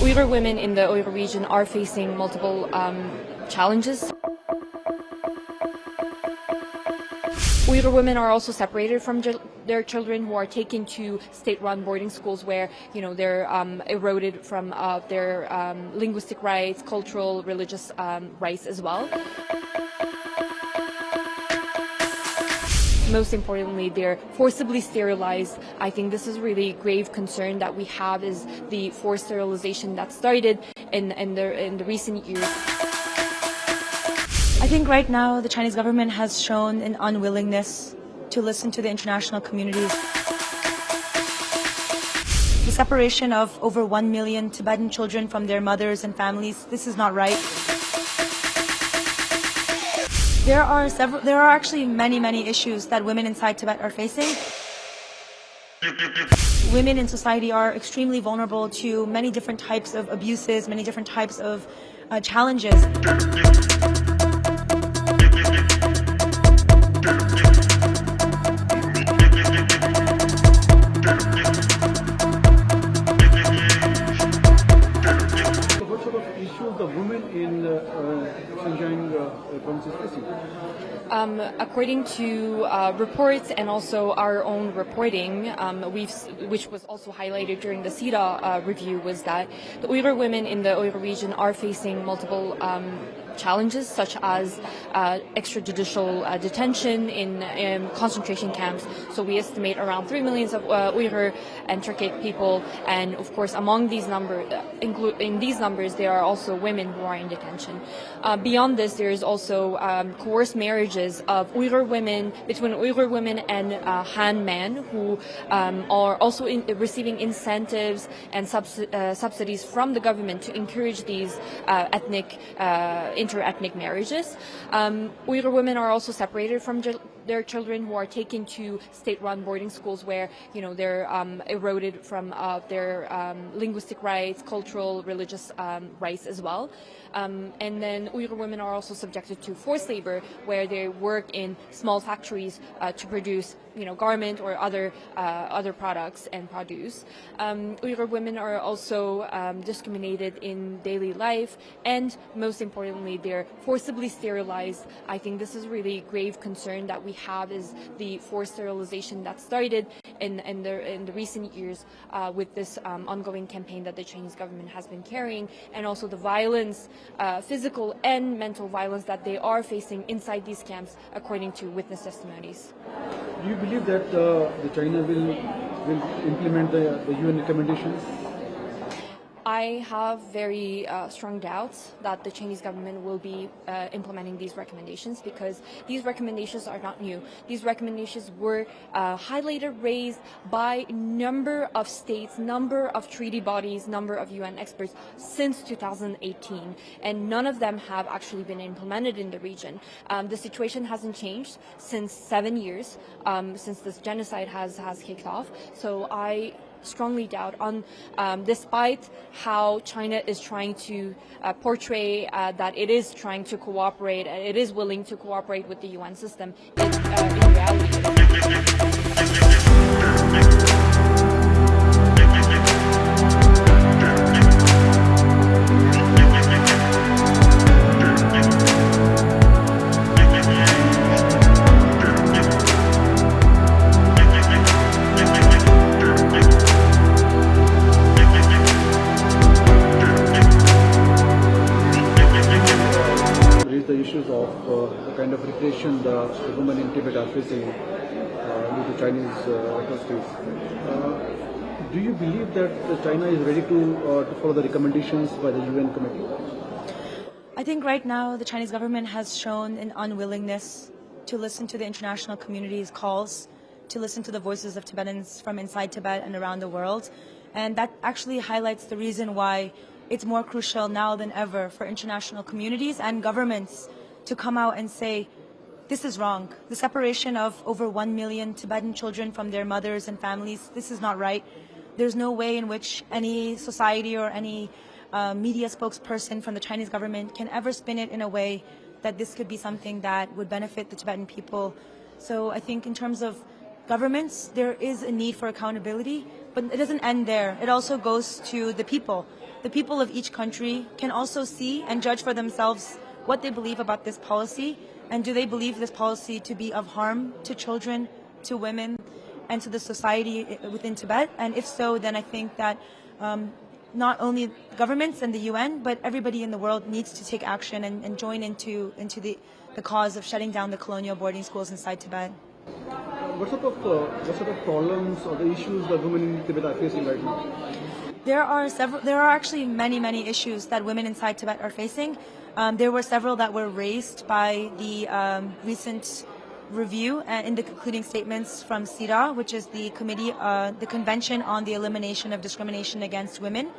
Uyghur women in the Uyghur region are facing multiple challenges. Uyghur women are also separated from their children, who are taken to state-run boarding schools where, they're eroded from their linguistic rights, cultural, religious rights as well. Most importantly, they're forcibly sterilized. I think this is a really grave concern that we have, is the forced sterilization that started in the recent years. I think right now the Chinese government has shown an unwillingness to listen to the international communities. The separation of over 1 million Tibetan children from their mothers and families, this is not right. There are actually many issues that women inside Tibet are facing. Women in society are extremely vulnerable to many different types of abuses, many different types of challenges. What sort of issues the women in Xinjiang province is facing? According to reports and also our own reporting, which was also highlighted during the CEDAW review, was that the Uyghur women in the Uyghur region are facing multiple challenges, such as extrajudicial detention in concentration camps. So we estimate around 3 million of Uyghur and Turkic people, and of course among these numbers, in these numbers, there are also women who are in detention. Beyond this, there is also coerced marriages of Uyghur women, between Uyghur women and Han men, who are also receiving incentives and subsidies from the government to encourage these inter-ethnic marriages. Uyghur women are also separated from their children, who are taken to state-run boarding schools where, they're eroded from their linguistic rights, cultural, religious rights as well. And then Uyghur women are also subjected to forced labor, where they work in small factories to produce, garment or other products and produce. Uyghur women are also discriminated in daily life, and most importantly, they're forcibly sterilized. I think this is a really grave concern that we have, is the forced sterilization that started in the recent years with this ongoing campaign that the Chinese government has been carrying, and also the violence, physical and mental violence, that they are facing inside these camps, according to witness testimonies. Do you believe that the China will implement the UN recommendations? I have very strong doubts that the Chinese government will be implementing these recommendations, because these recommendations are not new. These recommendations were highlighted, raised by number of states, number of treaty bodies, number of UN experts since 2018, and none of them have actually been implemented in the region. The situation hasn't changed since 7 years, since this genocide has kicked off. So I strongly doubt, despite how China is trying to portray that it is trying to cooperate, it is willing to cooperate with the UN system, in reality. The issues of the kind of repression the women in Tibet are facing due to Chinese atrocities. Do you believe that China is ready to follow the recommendations by the UN committee? I think right now the Chinese government has shown an unwillingness to listen to the international community's calls, to listen to the voices of Tibetans from inside Tibet and around the world. And that actually highlights the reason why it's more crucial now than ever for international communities and governments to come out and say, this is wrong. The separation of over 1 million Tibetan children from their mothers and families, this is not right. There's no way in which any society or any media spokesperson from the Chinese government can ever spin it in a way that this could be something that would benefit the Tibetan people. So I think in terms of governments, there is a need for accountability, but it doesn't end there. It also goes to the people. The people of each country can also see and judge for themselves what they believe about this policy, and do they believe this policy to be of harm to children, to women, and to the society within Tibet. And if so, then I think that not only governments and the UN, but everybody in the world needs to take action and join into the cause of shutting down the colonial boarding schools inside Tibet. What sort of problems or the issues the women in Tibet are facing right now? There are actually many issues that women inside Tibet are facing. There were several that were raised by the recent review and in the concluding statements from CEDAW, which is the committee, the Convention on the Elimination of Discrimination Against Women.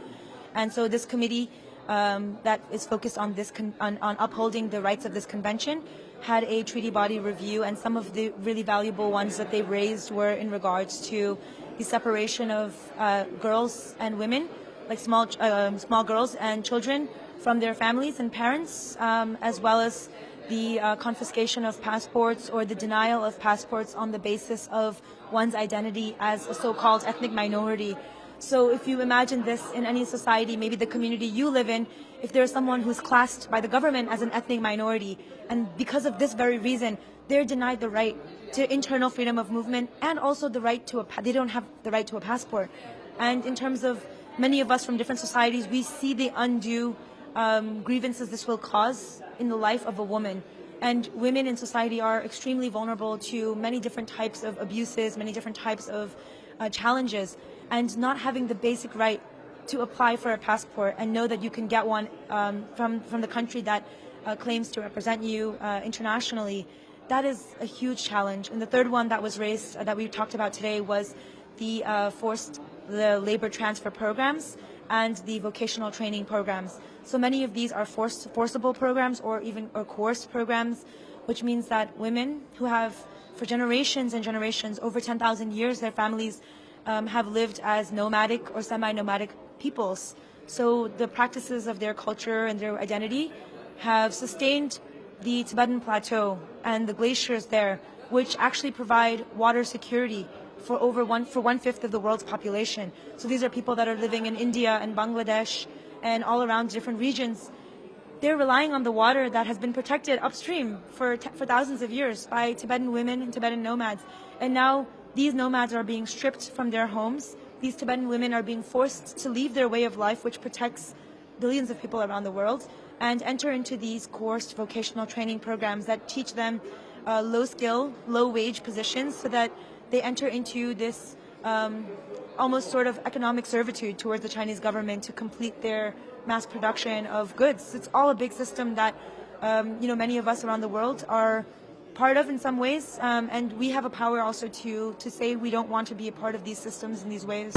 And so this committee that is focused on on upholding the rights of this convention had a treaty body review, and some of the really valuable ones that they raised were in regards to the separation of girls and women, like small girls and children, from their families and parents, as well as the confiscation of passports or the denial of passports on the basis of one's identity as a so-called ethnic minority. So if you imagine this in any society, maybe the community you live in, if there's someone who's classed by the government as an ethnic minority, and because of this very reason, they're denied the right to internal freedom of movement and also the right to they don't have the right to a passport. And in terms of many of us from different societies, we see the undue grievances this will cause in the life of a woman. And women in society are extremely vulnerable to many different types of abuses, many different types of challenges. And not having the basic right to apply for a passport and know that you can get one from the country that claims to represent you internationally, that is a huge challenge. And the third one that was raised, that we talked about today, was the labor transfer programs and the vocational training programs. So many of these are forcible programs or coerced programs, which means that women who have, for generations and generations, over 10,000 years, their families have lived as nomadic or semi-nomadic peoples. So the practices of their culture and their identity have sustained the Tibetan plateau and the glaciers there, which actually provide water security for one-fifth of the world's population. So these are people that are living in India and Bangladesh and all around different regions. They're relying on the water that has been protected upstream for thousands of years by Tibetan women and Tibetan nomads. And now these nomads are being stripped from their homes. These Tibetan women are being forced to leave their way of life, which protects billions of people around the world, and enter into these coerced vocational training programs that teach them low-skill, low-wage positions so that they enter into this almost sort of economic servitude towards the Chinese government to complete their mass production of goods. It's all a big system that many of us around the world are part of in some ways, and we have a power also to say we don't want to be a part of these systems in these ways.